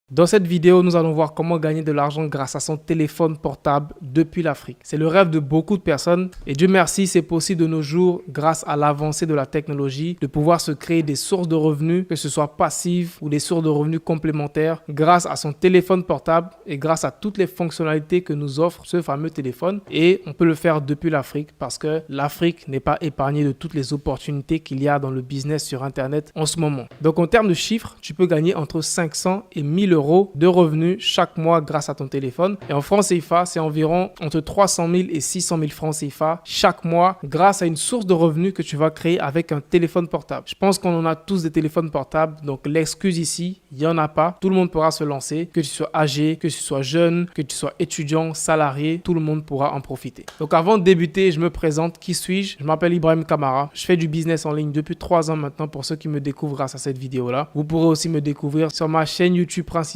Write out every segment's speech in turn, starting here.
Dans cette vidéo, nous allons voir comment gagner de l'argent grâce à son téléphone portable depuis l'Afrique. C'est le rêve de beaucoup de personnes et Dieu merci, c'est possible de nos jours grâce à l'avancée de la technologie de pouvoir se créer des sources de revenus, que ce soit passives ou des sources de revenus complémentaires grâce à son téléphone portable et grâce à toutes les fonctionnalités que nous offre ce fameux téléphone. Et on peut le faire depuis l'Afrique parce que l'Afrique n'est pas épargnée de toutes les opportunités qu'il y a dans le business sur Internet en ce moment. Donc en termes de chiffres, tu peux gagner entre 500 et 1000 euros de revenus chaque mois grâce à ton téléphone. Et en francs CFA, c'est environ entre 300 000 et 600 000 francs CFA chaque mois grâce à une source de revenus que tu vas créer avec un téléphone portable. Je pense qu'on en a tous des téléphones portables, donc l'excuse ici, il n'y en a pas. Tout le monde pourra se lancer, que tu sois âgé, que tu sois jeune, que tu sois étudiant, salarié, tout le monde pourra en profiter. Donc avant de débuter, je me présente. Qui suis-je? Je m'appelle Ibrahim Kamara. Je fais du business en ligne depuis 3 ans maintenant pour ceux qui me découvrent grâce à cette vidéo-là. Vous pourrez aussi me découvrir sur ma chaîne YouTube principale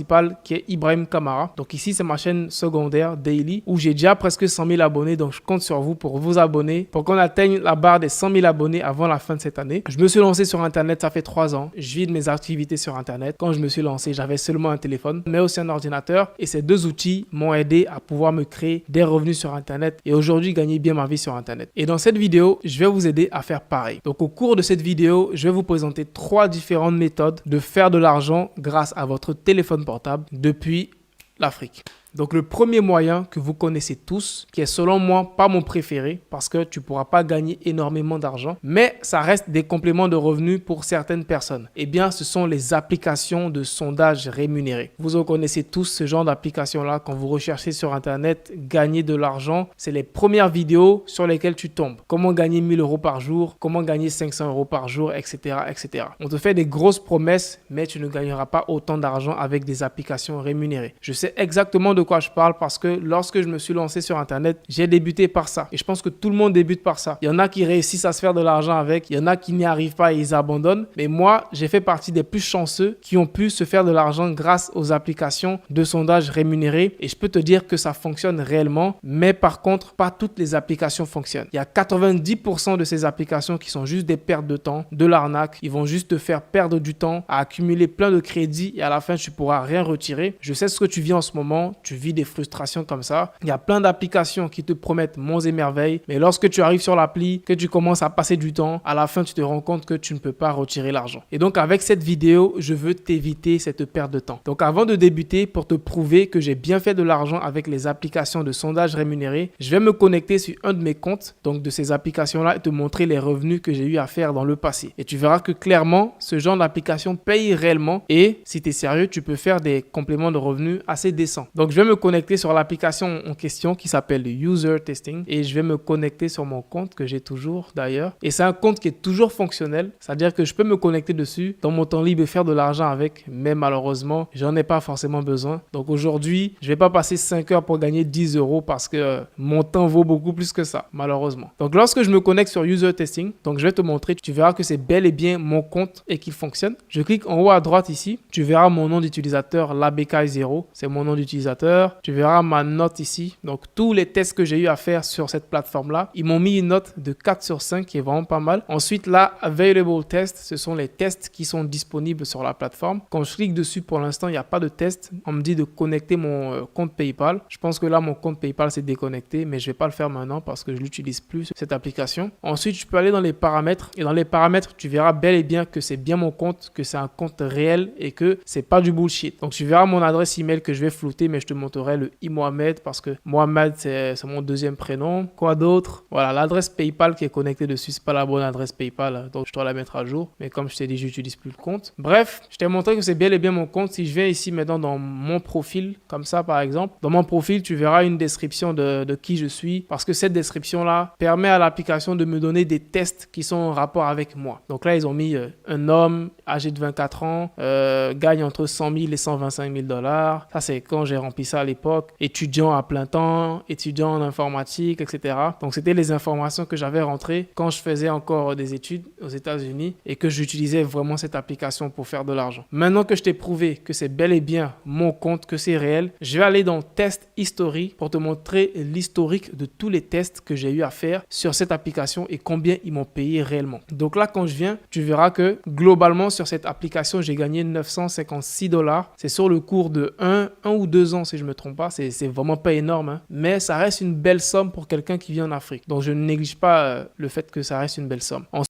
qui est Ibrahim Kamara. Donc ici, c'est ma chaîne secondaire Daily où j'ai déjà presque 100 000 abonnés. Donc je compte sur vous pour vous abonner pour qu'on atteigne la barre des 100 000 abonnés avant la fin de cette année. Je me suis lancé sur Internet, ça fait 3 ans. Je vis de mes activités sur Internet. Quand je me suis lancé, j'avais seulement un téléphone, mais aussi un ordinateur. Et ces deux outils m'ont aidé à pouvoir me créer des revenus sur Internet et aujourd'hui gagner bien ma vie sur Internet. Et dans cette vidéo, je vais vous aider à faire pareil. Donc au cours de cette vidéo, je vais vous présenter 3 différentes méthodes de faire de l'argent grâce à votre téléphone portable depuis l'Afrique. Donc le premier moyen que vous connaissez tous, qui est selon moi pas mon préféré parce que tu ne pourras pas gagner énormément d'argent, mais ça reste des compléments de revenus pour certaines personnes. Eh bien, ce sont les applications de sondage rémunérés. Vous en connaissez tous ce genre d'applications-là. Quand vous recherchez sur Internet, gagner de l'argent, c'est les premières vidéos sur lesquelles tu tombes. Comment gagner 1000 euros par jour, comment gagner 500 euros par jour, etc., etc. On te fait des grosses promesses, mais tu ne gagneras pas autant d'argent avec des applications rémunérées. Je sais exactement de quoi je parle parce que lorsque je me suis lancé sur Internet, j'ai débuté par ça. Et je pense que tout le monde débute par ça. Il y en a qui réussissent à se faire de l'argent avec, il y en a qui n'y arrivent pas et ils abandonnent. Mais moi, j'ai fait partie des plus chanceux qui ont pu se faire de l'argent grâce aux applications de sondage rémunérés. Et je peux te dire que ça fonctionne réellement. Mais par contre, pas toutes les applications fonctionnent. Il y a 90% de ces applications qui sont juste des pertes de temps, de l'arnaque. Ils vont juste te faire perdre du temps à accumuler plein de crédits et à la fin, tu ne pourras rien retirer. Je sais ce que tu vis en ce moment. Tu vis des frustrations comme ça. Il y a plein d'applications qui te promettent monts et merveilles, mais lorsque tu arrives sur l'appli, que tu commences à passer du temps, à la fin, tu te rends compte que tu ne peux pas retirer l'argent. Et donc, avec cette vidéo, je veux t'éviter cette perte de temps. Donc, avant de débuter, pour te prouver que j'ai bien fait de l'argent avec les applications de sondage rémunérés, je vais me connecter sur un de mes comptes, donc de ces applications-là, et te montrer les revenus que j'ai eu à faire dans le passé. Et tu verras que clairement, ce genre d'application paye réellement et si tu es sérieux, tu peux faire des compléments de revenus assez décents. Donc, je vais me connecter sur l'application en question qui s'appelle User Testing et je vais me connecter sur mon compte que j'ai toujours d'ailleurs. Et c'est un compte qui est toujours fonctionnel, c'est-à-dire que je peux me connecter dessus dans mon temps libre et faire de l'argent avec, mais malheureusement, j'en ai pas forcément besoin. Donc aujourd'hui, je vais pas passer 5 heures pour gagner 10 euros parce que mon temps vaut beaucoup plus que ça, malheureusement. Donc lorsque je me connecte sur User Testing, donc je vais te montrer, tu verras que c'est bel et bien mon compte et qu'il fonctionne. Je clique en haut à droite ici, tu verras mon nom d'utilisateur, labk0, c'est mon nom d'utilisateur. Tu verras ma note ici. Donc, tous les tests que j'ai eu à faire sur cette plateforme-là, ils m'ont mis une note de 4 sur 5 qui est vraiment pas mal. Ensuite, là, Available Test, ce sont les tests qui sont disponibles sur la plateforme. Quand je clique dessus, pour l'instant, il n'y a pas de test. On me dit de connecter mon compte PayPal. Je pense que là, mon compte PayPal s'est déconnecté, mais je ne vais pas le faire maintenant parce que je ne l'utilise plus, cette application. Ensuite, je peux aller dans les paramètres. Et dans les paramètres, tu verras bel et bien que c'est bien mon compte, que c'est un compte réel et que c'est pas du bullshit. Donc, tu verras mon adresse email que je vais flouter, mais je te montrerai le Mohamed parce que Mohamed c'est mon deuxième prénom. Quoi d'autre? Voilà, l'adresse PayPal qui est connectée dessus, c'est pas la bonne adresse PayPal, donc je dois la mettre à jour. Mais comme je t'ai dit, j'utilise plus le compte. Bref, je t'ai montré que c'est bel et bien mon compte. Si je viens ici maintenant dans mon profil, comme ça par exemple, dans mon profil, tu verras une description de qui je suis parce que cette description-là permet à l'application de me donner des tests qui sont en rapport avec moi. Donc là, ils ont mis un homme âgé de 24 ans, gagne entre 100 000 et 125 000 $. Ça, c'est quand j'ai rempli ça à l'époque, étudiant à plein temps, étudiant en informatique, etc. Donc, c'était les informations que j'avais rentrées quand je faisais encore des études aux États-Unis et que j'utilisais vraiment cette application pour faire de l'argent. Maintenant que je t'ai prouvé que c'est bel et bien mon compte, que c'est réel, je vais aller dans Test History pour te montrer l'historique de tous les tests que j'ai eu à faire sur cette application et combien ils m'ont payé réellement. Donc là, quand je viens, tu verras que globalement sur cette application, j'ai gagné 956 $. C'est sur le cours de 1 ou 2 ans si je ne me trompe pas. C'est vraiment pas énorme, hein. Mais ça reste une belle somme pour quelqu'un qui vit en Afrique. Donc je ne néglige pas le fait que ça reste une belle somme.